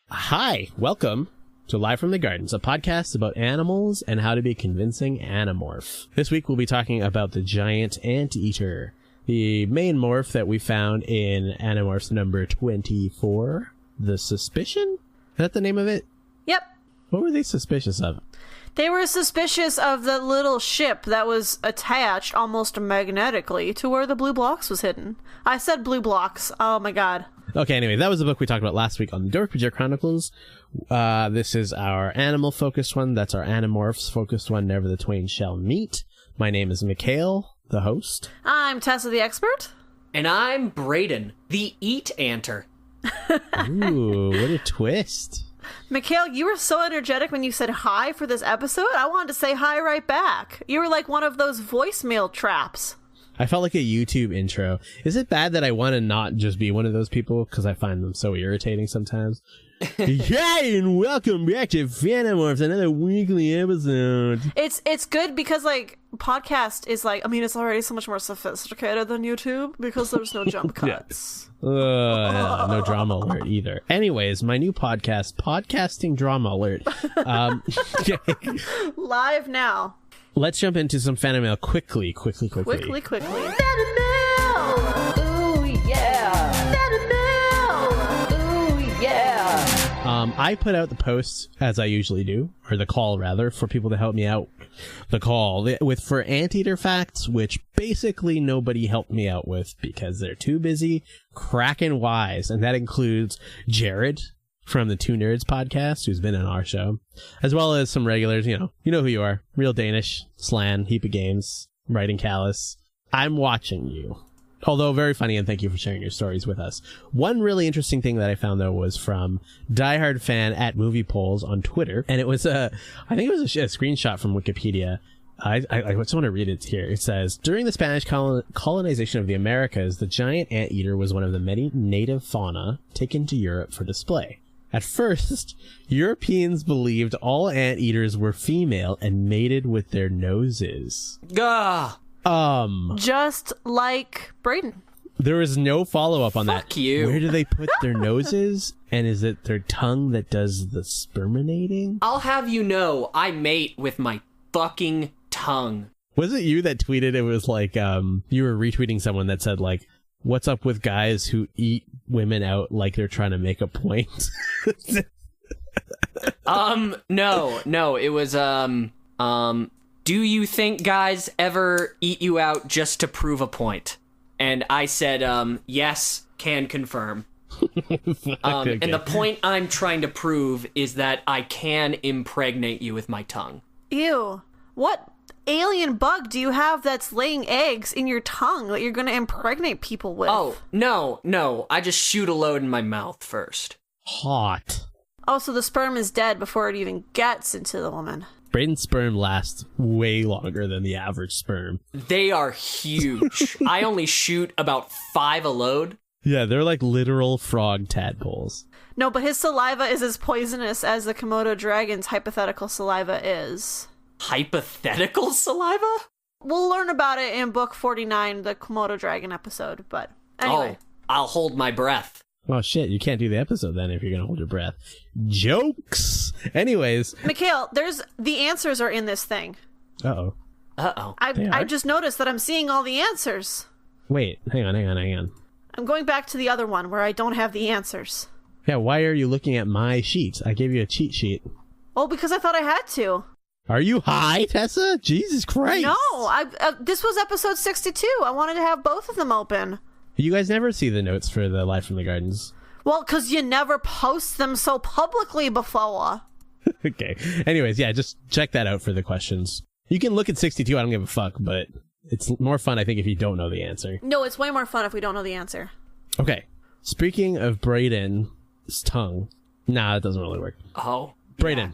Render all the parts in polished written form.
Hi, welcome to Live from the Gardens, a podcast about animals and how to be a convincing animorph. This week we'll be talking about the giant anteater, the main morph that we found in Animorphs number 24, The Suspicion? Is that the name of it? Yep. What were they suspicious of? They were suspicious of the little ship that was attached almost magnetically to where the blue blocks was hidden. I said blue blocks. Oh my god. Okay, anyway, that was the book we talked about last week on the Dork-Bajir Chronicles. This is our animal-focused one. That's our Animorphs-focused one, Never the Twain Shall Meet. My name is Mikhail, the host. I'm Tessa, the expert. And I'm Brayden, the anteater. Ooh, what a twist. Mikhail, you were so energetic when you said hi for this episode. I wanted to say hi right back. You were like one of those voicemail traps. I felt like a YouTube intro. Is it bad that I want to not just be one of those people because I find them so irritating sometimes? Hey, and welcome back to Animorphs, another weekly episode. It's good because, like, podcast is like, I mean, it's already so much more sophisticated than YouTube because there's no jump cuts. No drama alert either. Anyways, my new podcast, Podcasting Drama Alert. Live now. Let's jump into some fan mail quickly. Quickly. Fan mail! Ooh, yeah! Fan mail! Ooh, yeah! I put out the post, as I usually do, or the call, rather, for people to help me out. The call for anteater facts, which basically nobody helped me out with because they're too busy cracking wise, and that includes Jared from the Two Nerds podcast, who's been on our show, as well as some regulars. You know who you are. Real Danish, Slan, Heap of Games, Writing Callus. I'm watching you. Although very funny, and thank you for sharing your stories with us. One really interesting thing that I found, though, was from Diehard Fan at Movie Polls on Twitter, and it was I think it was a screenshot from Wikipedia. I just want to read it here. It says, during the Spanish colonization of the Americas, the giant anteater was one of the many native fauna taken to Europe for display. At first, Europeans believed all anteaters were female and mated with their noses. Gah! Just like Brayden. There was no follow-up on that. Fuck you. Where do they put their noses? And is it their tongue that does the sperminating? I'll have you know, I mate with my fucking tongue. Was it you that tweeted? It was like, you were retweeting someone that said, like, what's up with guys who eat women out like they're trying to make a point? No, it was, do you think guys ever eat you out just to prove a point? And I said, yes, can confirm. Okay. And the point I'm trying to prove is that I can impregnate you with my tongue. Ew. What alien bug do you have that's laying eggs in your tongue that you're going to impregnate people with? Oh, no. I just shoot a load in my mouth first. Hot. Oh, so the sperm is dead before it even gets into the woman. Brayden's sperm lasts way longer than the average sperm. They are huge. I only shoot about 5 a load. Yeah, they're like literal frog tadpoles. No, but his saliva is as poisonous as the Komodo dragon's hypothetical saliva is. Hypothetical saliva? We'll learn about it in book 49, the Komodo dragon episode, but anyway. Oh, I'll hold my breath. Oh shit, you can't do the episode then if you're gonna hold your breath. Jokes! Anyways. Mikhail, the answers are in this thing. Uh-oh. I just noticed that I'm seeing all the answers. Wait, hang on. I'm going back to the other one where I don't have the answers. Yeah, why are you looking at my sheet? I gave you a cheat sheet. Oh, because I thought I had to. Are you high, Tessa? Jesus Christ. No, this was episode 62. I wanted to have both of them open. You guys never see the notes for the Live from the Gardens. Well, because you never post them so publicly before. Okay. Anyways, yeah, just check that out for the questions. You can look at 62, I don't give a fuck, but it's more fun, I think, if you don't know the answer. No, it's way more fun if we don't know the answer. Okay. Speaking of Brayden's tongue. Nah, it doesn't really work. Oh. Brayden. Yeah,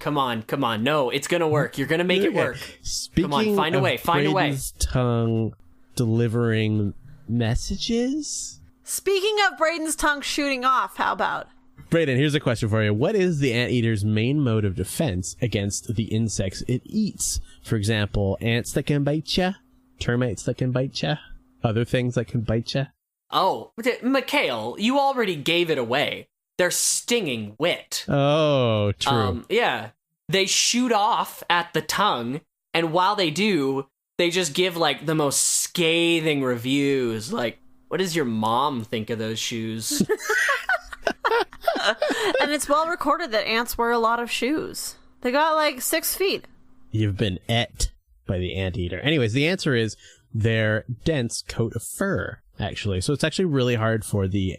come on. No, it's gonna work. You're gonna make it work. Speaking come on, find a way. Brayden's tongue delivering messages? Speaking of Brayden's tongue shooting off, how about? Brayden, here's a question for you. What is the anteater's main mode of defense against the insects it eats? For example, ants that can bite ya, termites that can bite ya, other things that can bite ya. Oh, Mikhail, you already gave it away. They're stinging wit. Oh, true. Yeah. They shoot off at the tongue, and while they do, they just give, like, the most scathing reviews. Like, what does your mom think of those shoes? And it's well recorded that ants wear a lot of shoes. They got, like, 6 feet. You've been et by the anteater. Anyways, the answer is their dense coat of fur, actually. So it's actually really hard for the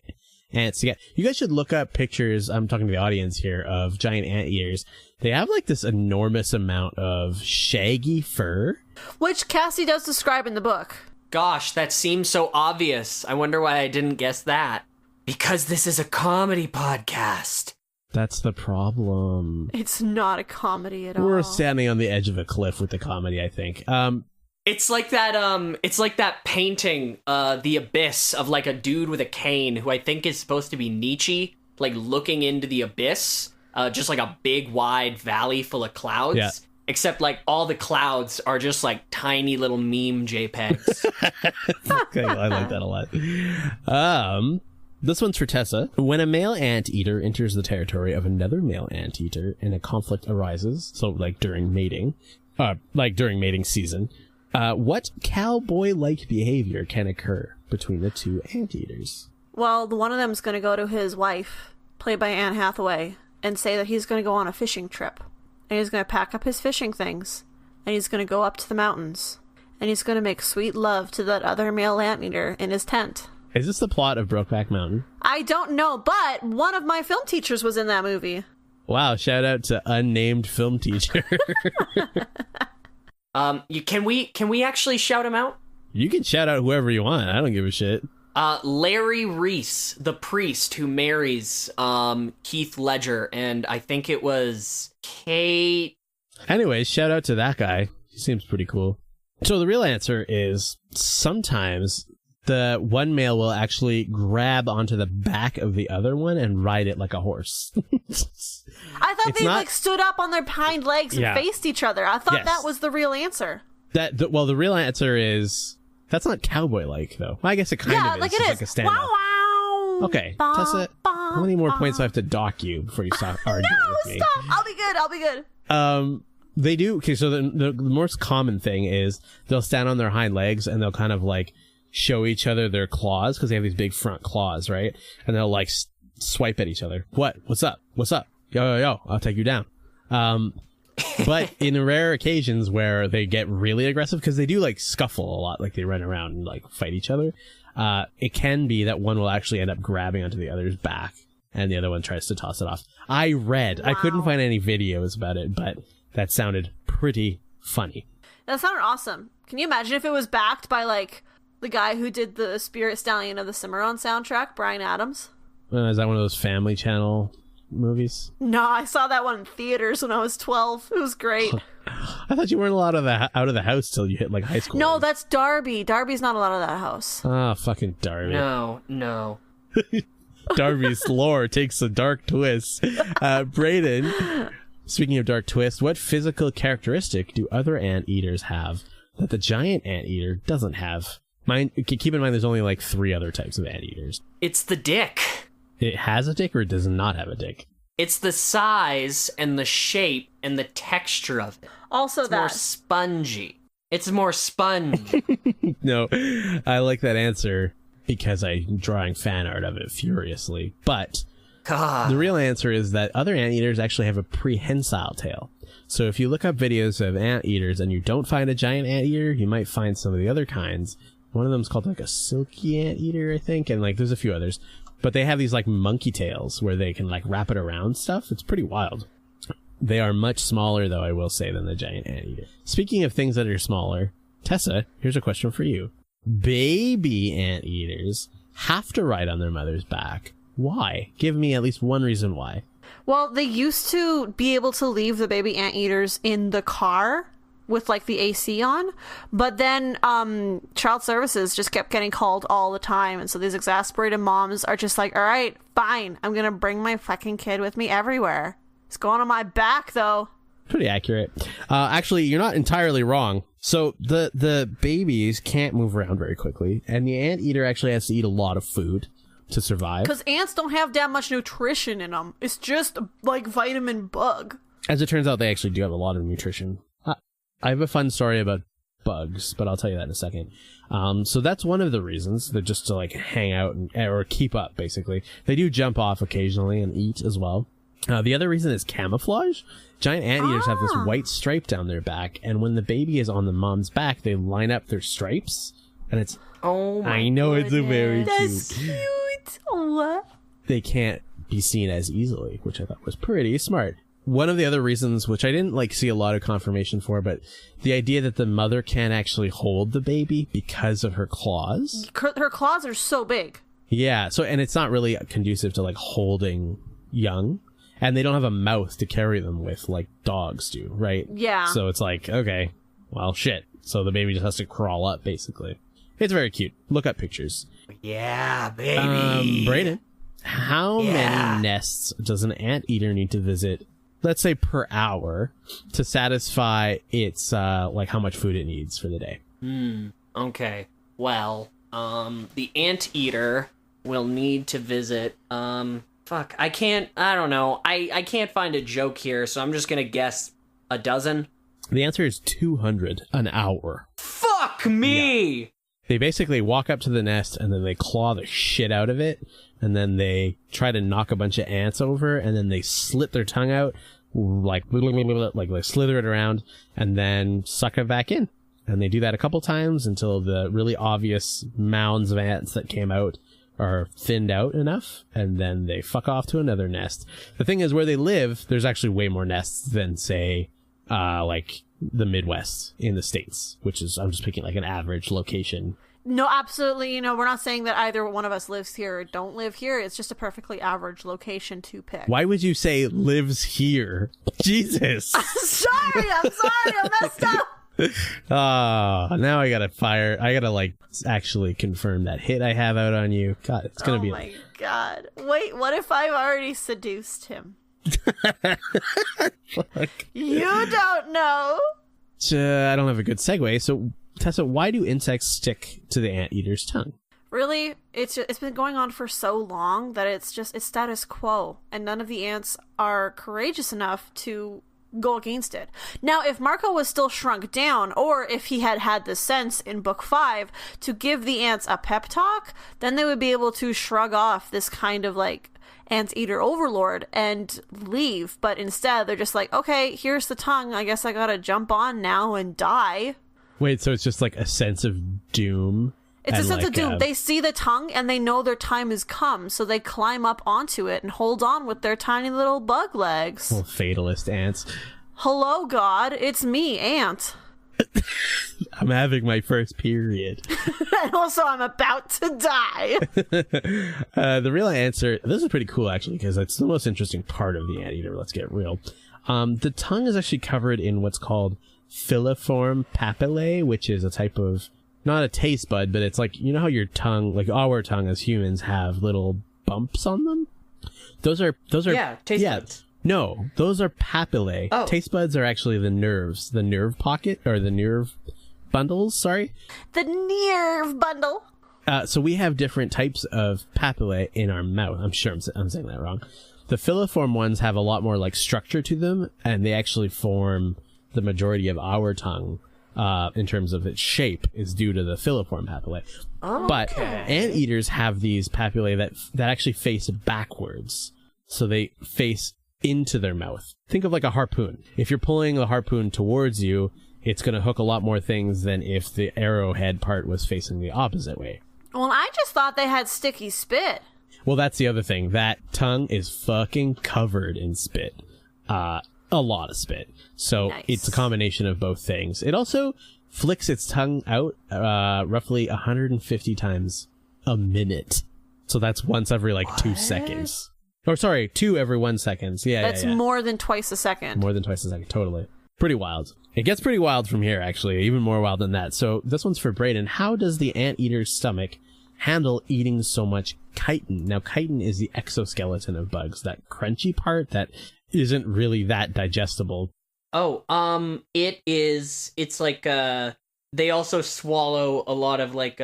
ants to get. You guys should look up pictures, I'm talking to the audience here, of giant anteaters. They have, like, this enormous amount of shaggy fur. Which Cassie does describe in the book. Gosh, that seems so obvious. I wonder why I didn't guess that. Because this is a comedy podcast. That's the problem. It's not a comedy at all. We're standing on the edge of a cliff with the comedy, I think. It's like that painting, The Abyss, of like a dude with a cane who I think is supposed to be Nietzsche, like looking into the abyss, just like a big wide valley full of clouds. Yeah. Except like all the clouds are just like tiny little meme JPEGs. Okay, I like that a lot. This one's for Tessa. When a male anteater enters the territory of another male anteater and a conflict arises, so like during mating season, what cowboy-like behavior can occur between the two anteaters? Well, one of them's going to go to his wife, played by Anne Hathaway, and say that he's going to go on a fishing trip. And he's going to pack up his fishing things, and he's going to go up to the mountains, and he's going to make sweet love to that other male anteater in his tent. Is this the plot of Brokeback Mountain? I don't know, but one of my film teachers was in that movie. Wow, shout out to unnamed film teacher. Can we actually shout him out? You can shout out whoever you want. I don't give a shit. Larry Reese, the priest who marries Heath Ledger, and I think it was Kate. Anyways, shout out to that guy. He seems pretty cool. So the real answer is sometimes the one male will actually grab onto the back of the other one and ride it like a horse. I thought they like stood up on their hind legs and faced each other. I thought that was the real answer. The real answer is that's not cowboy-like, though. Well, I guess it kind of is. Like it is. Like a stand-up. Wow. Okay, Tessa, how many more points do I have to dock you before you stop arguing with me? No, stop. I'll be good. They do. Okay, so the most common thing is they'll stand on their hind legs and they'll kind of like show each other their claws because they have these big front claws, right? And they'll like swipe at each other. What's up? Yo, I'll take you down. But in rare occasions where they get really aggressive, because they do like scuffle a lot, like they run around and like fight each other, it can be that one will actually end up grabbing onto the other's back and the other one tries to toss it off. I couldn't find any videos about it, but that sounded pretty funny. That sounded awesome. Can you imagine if it was backed by like the guy who did the Spirit Stallion of the Cimarron soundtrack, Bryan Adams? Is that one of those Family Channel movies? No, I saw that one in theaters when I was 12. It was great. I thought you weren't allowed out of the house till you hit like high school. No, that's Darby. Darby's not allowed out of that house. Ah, fucking Darby. No. Darby's lore takes a dark twist. Braden, speaking of dark twist, what physical characteristic do other anteaters have that the giant anteater doesn't have? Keep in mind there's only like 3 other types of anteaters. It's the dick. It has a dick or it does not have a dick? It's the size and the shape and the texture of it. Also, it's more spongy. It's more sponge. No, I like that answer because I'm drawing fan art of it furiously. But the real answer is that other anteaters actually have a prehensile tail. So if you look up videos of anteaters and you don't find a giant anteater, you might find some of the other kinds. One of them is called like a silky anteater, I think, and like there's a few others. But they have these like monkey tails where they can like wrap it around stuff. It's pretty wild. They are much smaller, though, I will say, than the giant anteater. Speaking of things that are smaller, Tessa, here's a question for you. Baby anteaters have to ride on their mother's back. Why? Give me at least one reason why. Well, they used to be able to leave the baby anteaters in the car with like the AC on, but then child services just kept getting called all the time, and so these exasperated moms are just like, all right, fine, I'm gonna bring my fucking kid with me everywhere. It's going on my back though. Pretty accurate. Actually, you're not entirely wrong. So the babies can't move around very quickly, and the anteater actually has to eat a lot of food, to survive. Because ants don't have that much nutrition in them. It's just like vitamin bug. As it turns out, they actually do have a lot of nutrition. I have a fun story about bugs, but I'll tell you that in a second. So that's one of the reasons. They're just to like hang out or keep up, basically. They do jump off occasionally and eat as well. The other reason is camouflage. Giant anteaters have this white stripe down their back, and when the baby is on the mom's back, they line up their stripes, and it's... Oh my I know, goodness. it's a very That's cute. What? They can't be seen as easily, which I thought was pretty smart. One of the other reasons, which I didn't like see a lot of confirmation for, but the idea that the mother can't actually hold the baby because of her claws. Her claws are so big. Yeah, so and it's not really conducive to like holding young, and they don't have a mouth to carry them with like dogs do, right? Yeah. So it's like, okay, well, shit. So the baby just has to crawl up, basically. It's very cute. Look up pictures. Yeah, baby. Brayden, how many nests does an anteater need to visit, let's say per hour, to satisfy its like how much food it needs for the day? Okay. Well, the anteater will need to visit fuck, I don't know. I can't find a joke here, so I'm just gonna guess a dozen. The answer is 200 an hour. Fuck me! Yeah. They basically walk up to the nest and then they claw the shit out of it, and then they try to knock a bunch of ants over, and then they slit their tongue out, like they slither it around, and then suck it back in. And they do that a couple times until the really obvious mounds of ants that came out are thinned out enough, and then they fuck off to another nest. The thing is, where they live, there's actually way more nests than, say, like the Midwest in the States, which is, I'm just picking like an average location. No, absolutely. We're not saying that either one of us lives here or don't live here. It's just a perfectly average location to pick. Why would you say lives here? Jesus. I'm sorry, I messed up. Now I gotta like actually confirm that hit I have out on you. God, it's gonna be. Oh my god. Wait, what if I've already seduced him? Fuck. You don't know. I don't have a good segue. So, Tessa, why do insects stick to the anteater's tongue? Really, it's been going on for so long that it's status quo, and none of the ants are courageous enough to go against it. Now, if Marco was still shrunk down, or if he had the sense in book 5 to give the ants a pep talk, then they would be able to shrug off this kind of like anteater overlord and leave. But instead, they're just like, okay, here's the tongue. I guess I gotta jump on now and die. Wait, so it's just like a sense of doom? It's a sense of doom. They see the tongue and they know their time has come, so they climb up onto it and hold on with their tiny little bug legs. Little fatalist ants. Hello, God. It's me, Ant. I'm having my first period. And also, I'm about to die. The real answer, this is pretty cool, actually, because it's the most interesting part of the anteater. Let's get real. The tongue is actually covered in what's called filiform papillae, which is a type of, not a taste bud, but it's like, you know how your tongue, like our tongue as humans, have little bumps on them? Those are taste buds. No, those are papillae. Oh. Taste buds are actually the nerves, the nerve pocket, or the nerve bundles, sorry. The nerve bundle. So we have different types of papillae in our mouth. I'm sure I'm saying that wrong. The filiform ones have a lot more like structure to them, and they actually form the majority of our tongue. In terms of its shape, is due to the filiform papillae. Oh, but anteaters have these papillae that actually face backwards, so they face into their mouth. Think of like a harpoon. If you're pulling the harpoon towards you, it's going to hook a lot more things than if the arrowhead part was facing the opposite way. Well, I just thought they had sticky spit. Well, that's the other thing. That tongue is fucking covered in spit. A lot of spit. So Nice. It's a combination of both things. It also flicks its tongue out roughly 150 times a minute. So that's once every like 2 seconds. Or sorry, 2 every 1 second. Yeah, That's yeah. more than twice a second. More than twice a second, totally. Pretty wild. It gets pretty wild from here, actually. Even more wild than that. So this one's for Brayden. How does the anteater's stomach handle eating so much chitin? Now, chitin is the exoskeleton of bugs. That crunchy part that isn't really that digestible. Oh, it's like, they also swallow a lot of like,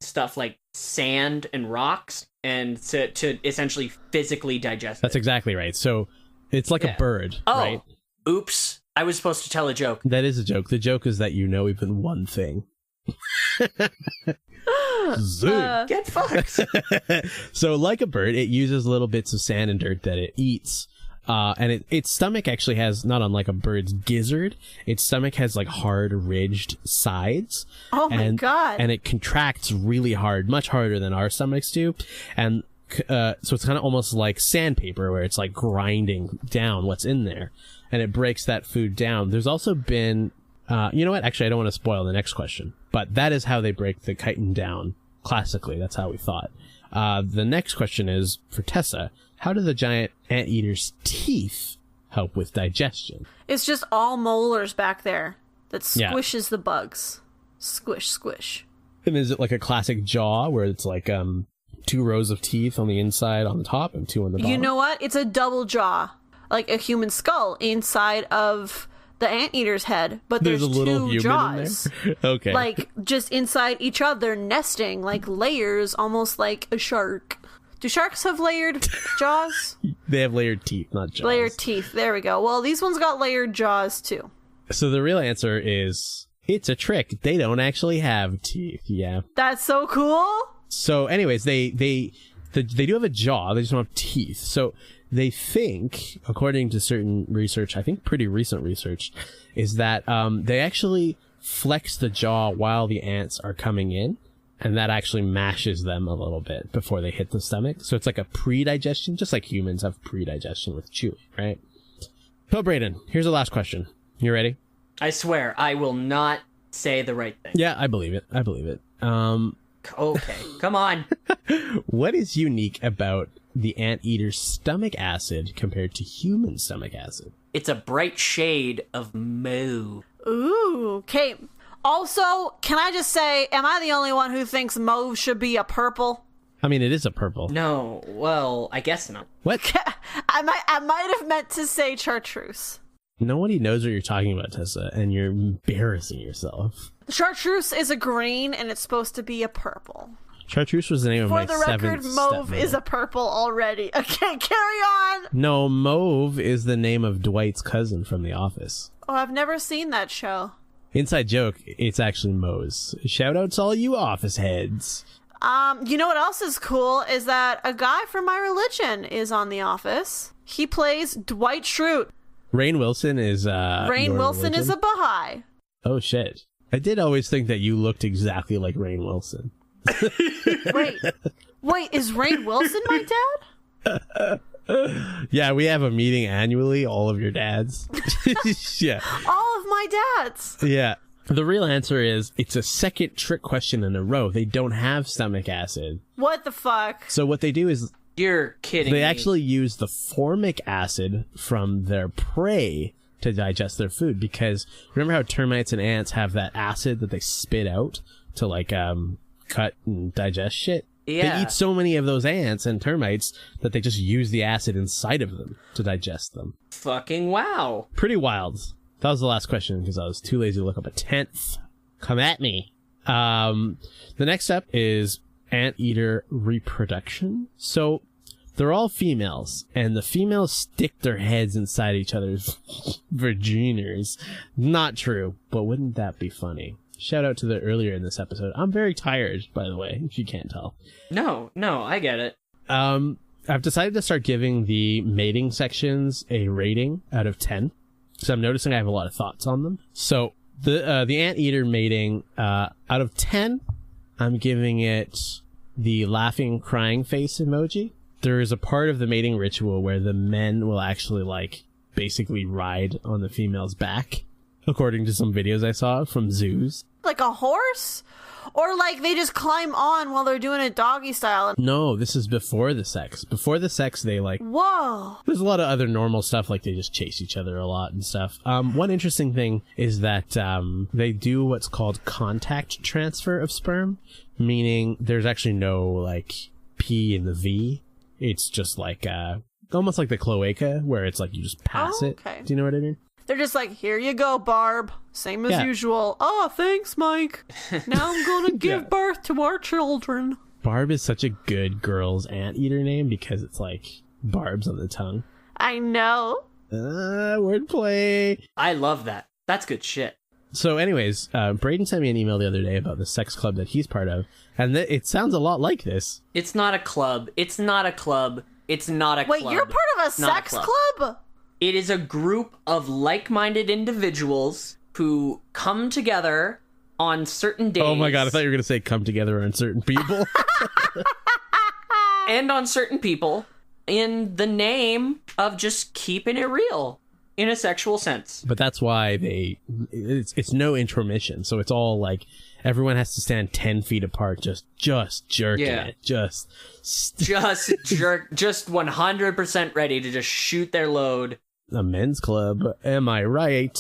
stuff like sand and rocks and to essentially physically digest That's it. exactly right. So it's like a bird, Oh, right? oops. I was supposed to tell a joke. That is a joke. The joke is that you know even one thing. Zoom. Get fucked. So like a bird, it uses little bits of sand and dirt that it eats. And its stomach actually has, not unlike a bird's gizzard, its stomach has like hard ridged sides. Oh my God. And it contracts really hard, much harder than our stomachs do. And so it's kind of almost like sandpaper, where it's like grinding down what's in there, and it breaks that food down. There's also been, you know what? Actually, I don't want to spoil the next question, but that is how they break the chitin down. Classically, that's how we thought. The next question is for Tessa. How do the giant anteater's teeth help with digestion? It's just all molars back there that squishes the bugs. Squish, squish. And is it like a classic jaw where it's like 2 rows of teeth on the inside on the top and 2 on the bottom? You know what? It's a double jaw, like a human skull inside of the anteater's head, but there's a little 2 human jaws. in there? Okay. Like just inside each other, nesting like layers, almost like a shark. Do sharks have layered jaws? They have layered teeth, not jaws. Layered teeth. There we go. Well, these ones got layered jaws too. So the real answer is it's a trick. They don't actually have teeth. Yeah. That's so cool. So anyways, they do have a jaw. They just don't have teeth. So they think, according to certain research, I think pretty recent research, is that they actually flex the jaw while the ants are coming in. And that actually mashes them a little bit before they hit the stomach. So it's like a pre-digestion, just like humans have pre-digestion with chewing, right? So, Brayden, here's the last question. You ready? I swear, I will not say the right thing. Yeah, I believe it. Okay, come on. What is unique about the anteater's stomach acid compared to human stomach acid? It's a bright shade of mauve. Ooh, okay. Also, can I just say, am I the only one who thinks mauve should be a purple? I mean, it is a purple. No, well, I guess not. What? I might have meant to say chartreuse. Nobody knows what you're talking about, Tessa, and you're embarrassing yourself. Chartreuse is a green, and it's supposed to be a purple. Chartreuse was the name of my For the record, mauve is a purple already. Okay, carry on! No, Mauve is the name of Dwight's cousin from The Office. Oh, I've never seen that show. Inside joke, it's actually Moe's. Shout out to all you office heads. You know what else is cool is that a guy from my religion is on The Office. He plays Dwight Schrute. Rainn Wilson is Rainn Wilson is a Baha'i. Oh shit. I did always think that you looked exactly like Rainn Wilson. Wait, is Rainn Wilson my dad? Yeah, we have a meeting annually, all of your dads. Yeah. All of my dads. Yeah. The real answer is it's a second trick question in a row. They don't have stomach acid. What the fuck? So what they do is You're kidding they me. actually use the formic acid from their prey to digest their food, because remember how termites and ants have that acid that they spit out to like cut and digest shit? Yeah. They eat so many of those ants and termites that they just use the acid inside of them to digest them. Fucking wow. Pretty wild. That was the last question because I was too lazy to look up a 10th. Come at me. The next step is anteater reproduction. So they're all females, and the females stick their heads inside each other's vaginas. Not true, but wouldn't that be funny? Shout out to the earlier in this episode. I'm very tired, by the way, if you can't tell. No, I get it. I've decided to start giving the mating sections a rating out of 10. So I'm noticing I have a lot of thoughts on them. So the anteater mating, out of 10, I'm giving it the laughing, crying face emoji. There is a part of the mating ritual where the men will actually like basically ride on the female's back, according to some videos I saw from zoos. Like a horse? Or like they just climb on while they're doing it doggy style? No, this is before the sex. Before the sex, they like... Whoa. There's a lot of other normal stuff, like they just chase each other a lot and stuff. One interesting thing is that they do what's called contact transfer of sperm, meaning there's actually no like P in the V. It's just like almost like the cloaca, where it's like you just pass it. Okay. Do you know what I mean? They're just like, here you go, Barb. Same as Yeah. usual. Oh, thanks, Mike. Now I'm gonna give Yeah. birth to our children. Barb is such a good girl's anteater name because it's like barbs on the tongue. I know. Wordplay. I love that. That's good shit. So anyways, Braden sent me an email the other day about the sex club that he's part of, and it sounds a lot like this. It's not a club. It's not a club. It's not a club. Wait, you're part of a sex club? It is a group of like-minded individuals who come together on certain days. Oh my god, I thought you were going to say come together on certain people. And on certain people in the name of just keeping it real in a sexual sense. But that's why it's no intermission. So it's all like everyone has to stand 10 feet apart, just jerking it. Just jerk, just 100% ready to just shoot their load. A men's club, am I right?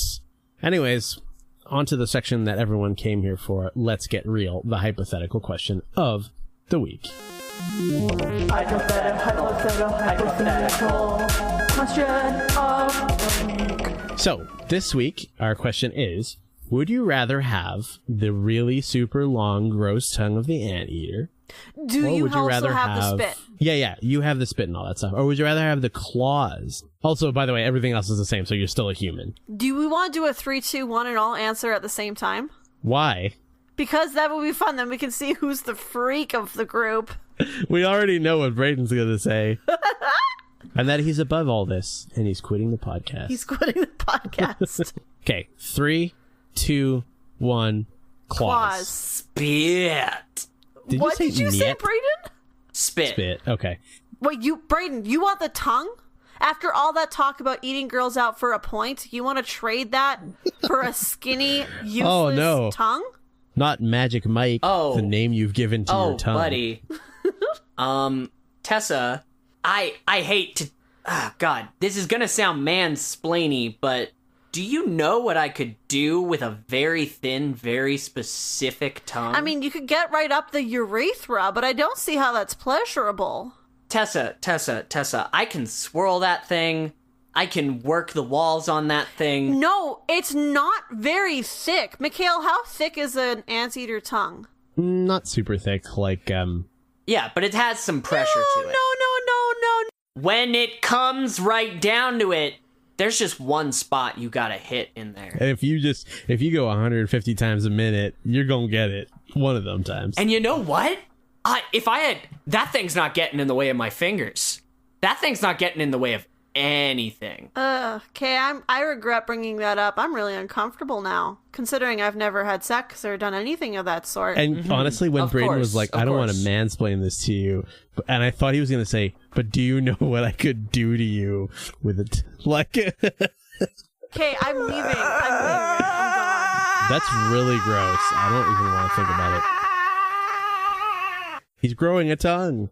Anyways, on to the section that everyone came here for. Let's get real. The hypothetical question of the week. Hypothetical question of the week. So, this week, our question is, would you rather have the really super long, gross tongue of the anteater? Do you also have the spit? Yeah, you have the spit and all that stuff. Or would you rather have the claws? Also, by the way, everything else is the same, so you're still a human. Do we want to do a 3, 2, 1 and all answer at the same time? Why? Because that would be fun. Then we can see who's the freak of the group. We already know what Braden's going to say. And that he's above all this, and he's quitting the podcast. He's quitting the podcast. Okay, 3, 2, 1, claws. Spit. What did you say, Braden? Spit. Okay. Wait, Braden, you want the tongue? After all that talk about eating girls out for a point, you want to trade that for a skinny, useless tongue? Not Magic Mike, the name you've given to your tongue. Oh, buddy. Tessa, I hate to... God, this is gonna sound mansplainy, but do you know what I could do with a very thin, very specific tongue? I mean, you could get right up the urethra, but I don't see how that's pleasurable. Tessa, I can swirl that thing. I can work the walls on that thing. No, it's not very thick. Mikhail, how thick is an anteater tongue? Not super thick, like, Yeah, but it has some pressure to it. No. When it comes right down to it, there's just one spot you gotta hit in there. And if you go 150 times a minute, you're gonna get it one of them times. And you know what? That thing's not getting in the way of my fingers. That thing's not getting in the way of anything. Okay, I regret bringing that up. I'm really uncomfortable now, considering I've never had sex or done anything of that sort. And honestly, when Braden was like, I don't want to mansplain this to you, and I thought he was going to say, but do you know what I could do to you with it? Like, okay, I'm leaving. I'm gone. That's really gross. I don't even want to think about it. He's growing a tongue.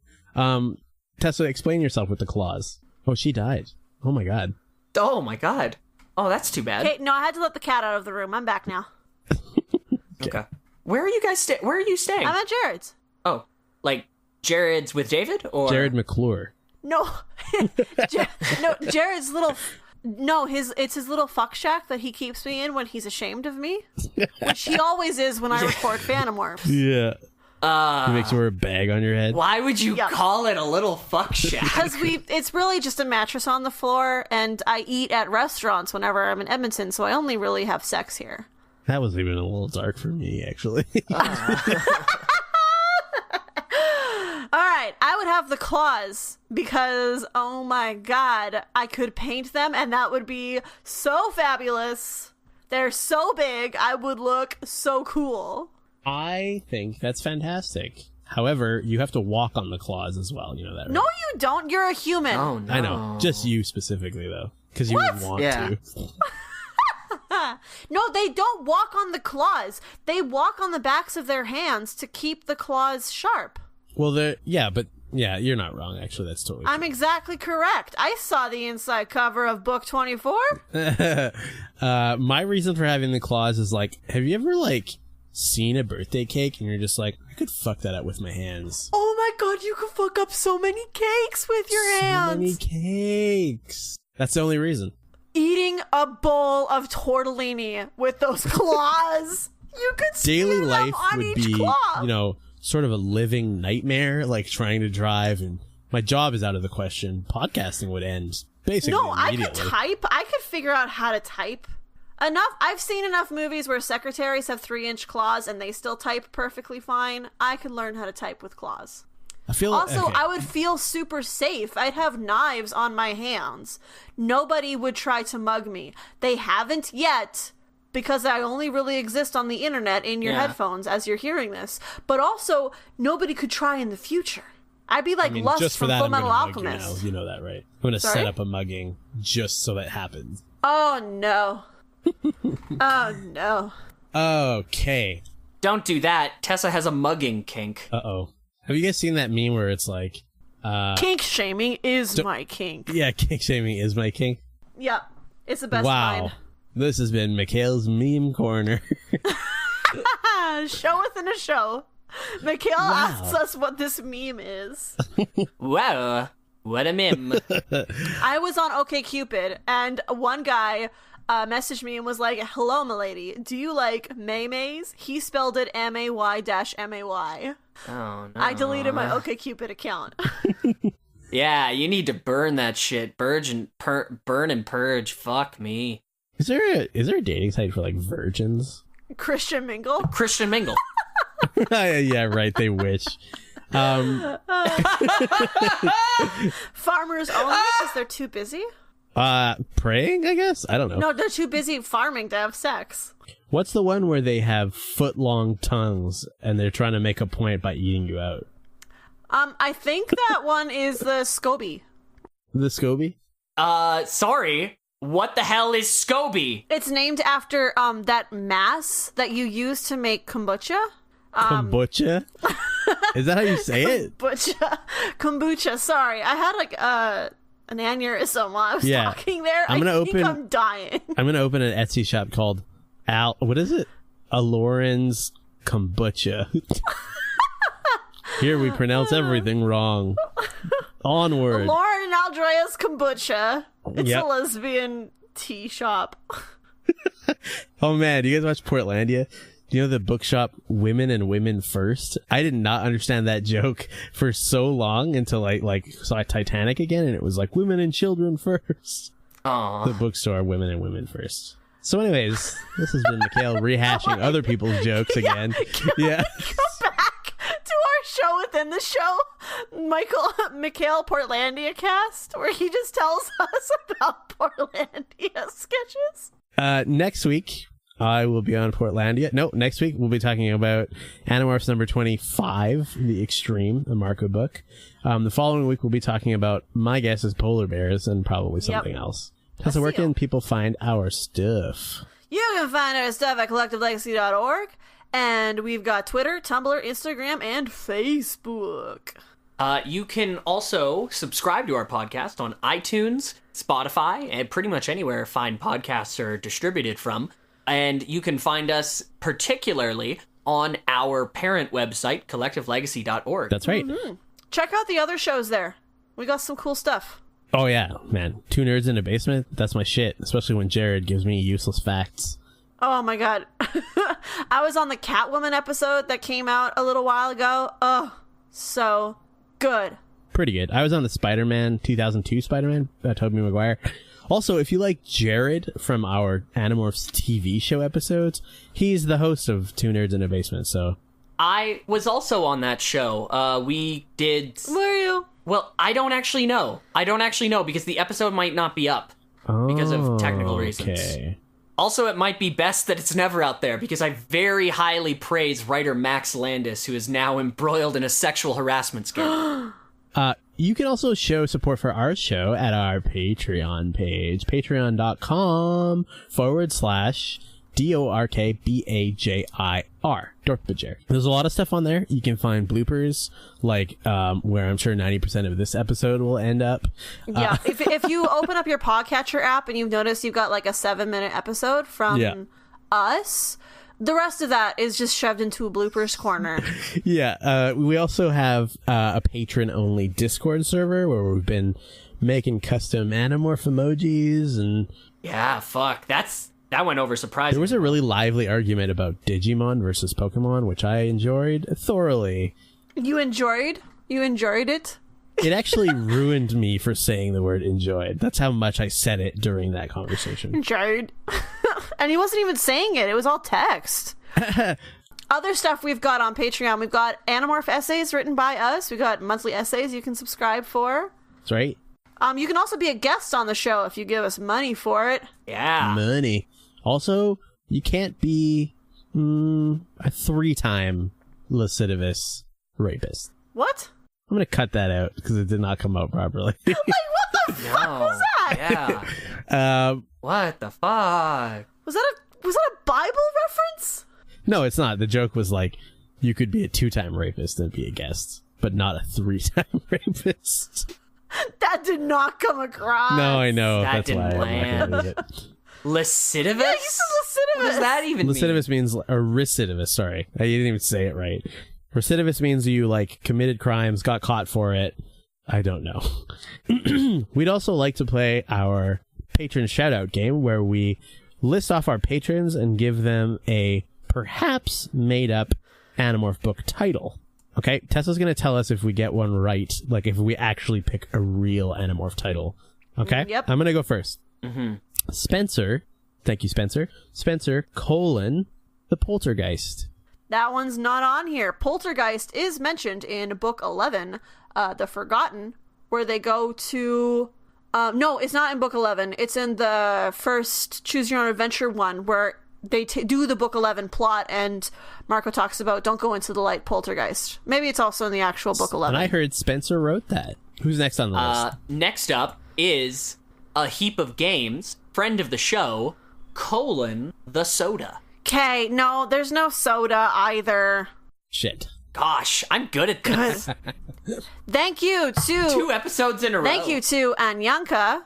Tessa, explain yourself with the claws. Oh, she died. Oh my god. Oh my god. Oh, that's too bad. Okay, no, I had to let the cat out of the room. I'm back now. Okay. Where are you guys where are you staying? I'm at Jared's. Oh, like Jared's with David, or Jared McClure? No, Jared's little. No, it's his little fuck shack that he keeps me in when he's ashamed of me, which he always is when I record Animorphs. Yeah. He makes you wear a bag on your head. Why would you call it a little fuck shack? Because it's really just a mattress on the floor, and I eat at restaurants whenever I'm in Edmonton, so I only really have sex here. That was even a little dark for me, actually. All right, I would have the claws because, oh my god, I could paint them, and that would be so fabulous. They're so big, I would look so cool. I think that's fantastic. However, you have to walk on the claws as well. You know that, right? No, you don't. You're a human. Oh, no. I know. Just you specifically, though. Because you would want to. No, they don't walk on the claws. They walk on the backs of their hands to keep the claws sharp. Well, you're not wrong, actually. That's totally I'm exactly correct. I saw the inside cover of book 24. My reason for having the claws is, like, have you ever, like, seen a birthday cake and you're just like, I could fuck that up with my hands? Oh my god, you could fuck up so many cakes with your hands. So many cakes. That's the only reason. Eating a bowl of tortellini with those claws. You could daily spew them life on would each be, claw. sort of a living nightmare, like trying to drive, and my job is out of the question. Podcasting would end basically immediately. I could type. I could figure out how to type. I've seen enough movies where secretaries have 3-inch claws and they still type perfectly fine. I could learn how to type with claws. I would feel super safe. I'd have knives on my hands. Nobody would try to mug me. They haven't yet, because I only really exist on the internet in your headphones as you're hearing this. But also, nobody could try in the future. I'd be like Lust just from Full Metal Alchemist. You know that, right? I'm going to set up a mugging just so that happens. Oh, no. Oh, no. Okay. Don't do that. Tessa has a mugging kink. Uh-oh. Have you guys seen that meme where it's like... kink shaming is my kink. Yeah, kink shaming is my kink. Yep. It's the best line. line. This has been Mikhail's Meme Corner. Show within a show. Mikhail asks us what this meme is. Wow. What a meme. I was on OkCupid, and one guy... messaged me and was like, "Hello, milady. Do you like May-Mays?" He spelled it MAY-MAY. Oh, no. I deleted my OkCupid account. Yeah, you need to burn that shit. Burn and purge. Fuck me. Is there a dating site for like virgins? Christian Mingle? Christian Mingle. Yeah, right. They wish. Farmers only because they're too busy? Praying, I guess? I don't know. No, they're too busy farming to have sex. What's the one where they have foot-long tongues and they're trying to make a point by eating you out? I think that one is the SCOBY. The SCOBY? Sorry. What the hell is SCOBY? It's named after, that mass that you use to make kombucha. Kombucha? Is that how you say it? Kombucha, sorry. I had, like, an aneurysm while I was talking there. I'm dying. I'm going to open an Etsy shop called what is it? Aloran's Kombucha. Here we pronounce everything wrong. Onward. Lauren and Aldrea's Kombucha. It's a lesbian tea shop. Oh man, do you guys watch Portlandia? Do you know the bookshop Women and Women First? I did not understand that joke for so long until I saw Titanic again, and it was like Women and Children First. Aww. The bookstore Women and Women First. So anyways, this has been Mikhail rehashing other people's jokes again. Come back to our show within the show, Mikhail Portlandia cast, where he just tells us about Portlandia sketches. Next week, I will be on Portlandia. No, next week we'll be talking about Animorphs number 25, The Extreme, the Marco book. The following week we'll be talking about, my guess is polar bears and probably something else. So where can people find our stuff? You can find our stuff at collectivelegacy.org, and we've got Twitter, Tumblr, Instagram, and Facebook. You can also subscribe to our podcast on iTunes, Spotify, and pretty much anywhere fine podcasts are distributed from. And you can find us particularly on our parent website, collectivelegacy.org. That's right. Mm-hmm. Check out the other shows there. We got some cool stuff. Oh, yeah, man. 2 nerds in a basement, that's my shit, especially when Jared gives me useless facts. Oh, my God. I was on the Catwoman episode that came out a little while ago. Oh, so good. Pretty good. I was on the Spider-Man, 2002 Spider-Man, Tobey Maguire. Also, if you like Jared from our Animorphs TV show episodes, he's the host of 2 Nerds in a Basement, so... I was also on that show. We did... Were you? Well, I don't actually know. Because the episode might not be up because of technical reasons. Okay. Also, it might be best that it's never out there because I very highly praise writer Max Landis, who is now embroiled in a sexual harassment scandal. You can also show support for our show at our Patreon page, patreon.com/DORKBAJIR, Dork-Bajir. There's a lot of stuff on there. You can find bloopers, like where I'm sure 90% of this episode will end up. Yeah, if you open up your podcatcher app and you've noticed you've got like a 7-minute episode from us, the rest of that is just shoved into a bloopers corner. Yeah, we also have a patron-only Discord server where we've been making custom Animorph emojis and... Yeah, fuck. That's That went over surprisingly. There was a really lively argument about Digimon versus Pokemon, which I enjoyed thoroughly. You enjoyed? You enjoyed it? It actually ruined me for saying the word enjoyed. That's how much I said it during that conversation. Enjoyed. And he wasn't even saying it. It was all text. Other stuff we've got on Patreon. We've got Animorph essays written by us. We've got monthly essays you can subscribe for. That's right. You can also be a guest on the show if you give us money for it. Yeah. Money. Also, you can't be a 3-time lascivious rapist. What? I'm going to cut that out because it did not come out properly. Like, what the fuck was that? Yeah. What the fuck? Was that a Bible reference? No, it's not. The joke was like, you could be a 2-time rapist and be a guest, but not a 3-time rapist. That did not come across. No, I know. That That's didn't why I'm not gonna read it. Lascivous? Yeah, you said lascivious. What does that even mean? Lascivious means a recidivist. Sorry, you didn't even say it right. Recidivist means you like committed crimes, got caught for it. I don't know. We'd also like to play our patron shout out game where we list off our patrons and give them a perhaps made up Animorph book title. Okay, Tessa's going to tell us if we get one right, like if we actually pick a real Animorph title. Okay? Yep. I'm going to go first. Mm-hmm. Spencer, thank you, Spencer. Spencer, the Poltergeist. That one's not on here. Poltergeist is mentioned in book 11, The Forgotten, where they go to... no, it's not in book 11. It's in the first Choose Your Own Adventure one, where they do the book 11 plot, and Marco talks about don't go into the light, poltergeist. Maybe it's also in the actual book 11. And I heard Spencer wrote that. Who's next on the list? Next up is A Heap of Games, friend of the show, the soda. Okay, no, there's no soda either. Shit. Gosh, I'm good at this. Thank you to... 2 episodes in a row. Thank you to Anyanka,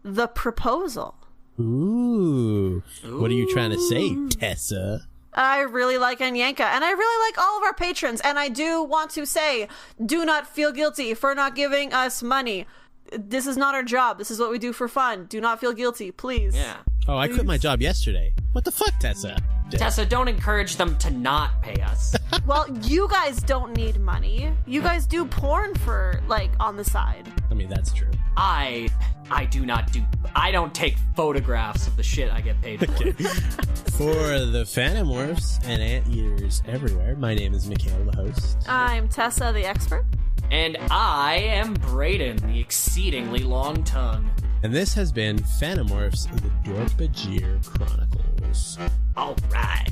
the proposal. Ooh. What are you trying to say, Tessa? I really like Anyanka, and I really like all of our patrons, and I do want to say, do not feel guilty for not giving us money. This is not our job. This is what we do for fun. Do not feel guilty, please. Yeah. Oh, I quit my job yesterday. What the fuck, Tessa? Tessa, don't encourage them to not pay us. Well, you guys don't need money. You guys do porn for, like, on the side. I mean, that's true. I don't take photographs of the shit I get paid for. For the Phantomorphs and anteaters everywhere, my name is Mikhail, the host. I'm Tessa, the expert. And I am Brayden, the exceedingly long tongue. And this has been Phantomorphs, the Dork-Bajir Chronicles. All right.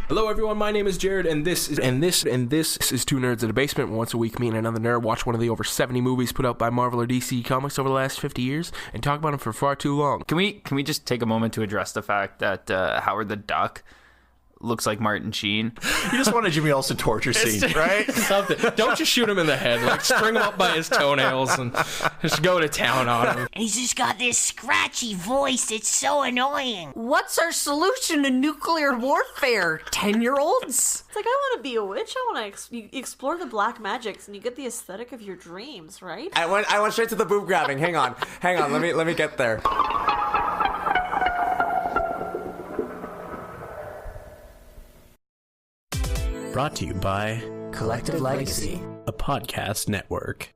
Hello everyone, my name is Jared, and this is Two Nerds in a Basement. Once a week, me and another nerd watch one of the over 70 movies put out by Marvel or DC Comics over the last 50 years and talk about them for far too long. Can we just take a moment to address the fact that Howard the Duck looks like Martin Sheen? You just want a Jimmy Olsen torture scene, right? Something. Don't just shoot him in the head. Like, string him up by his toenails and just go to town on him. He's just got this scratchy voice. It's so annoying. What's our solution to nuclear warfare, 10-year-olds? It's like, I want to be a witch. I want to explore the black magics, and you get the aesthetic of your dreams, right? I went straight to the boob grabbing. Hang on. Let me get there. Brought to you by Collective Legacy, a podcast network.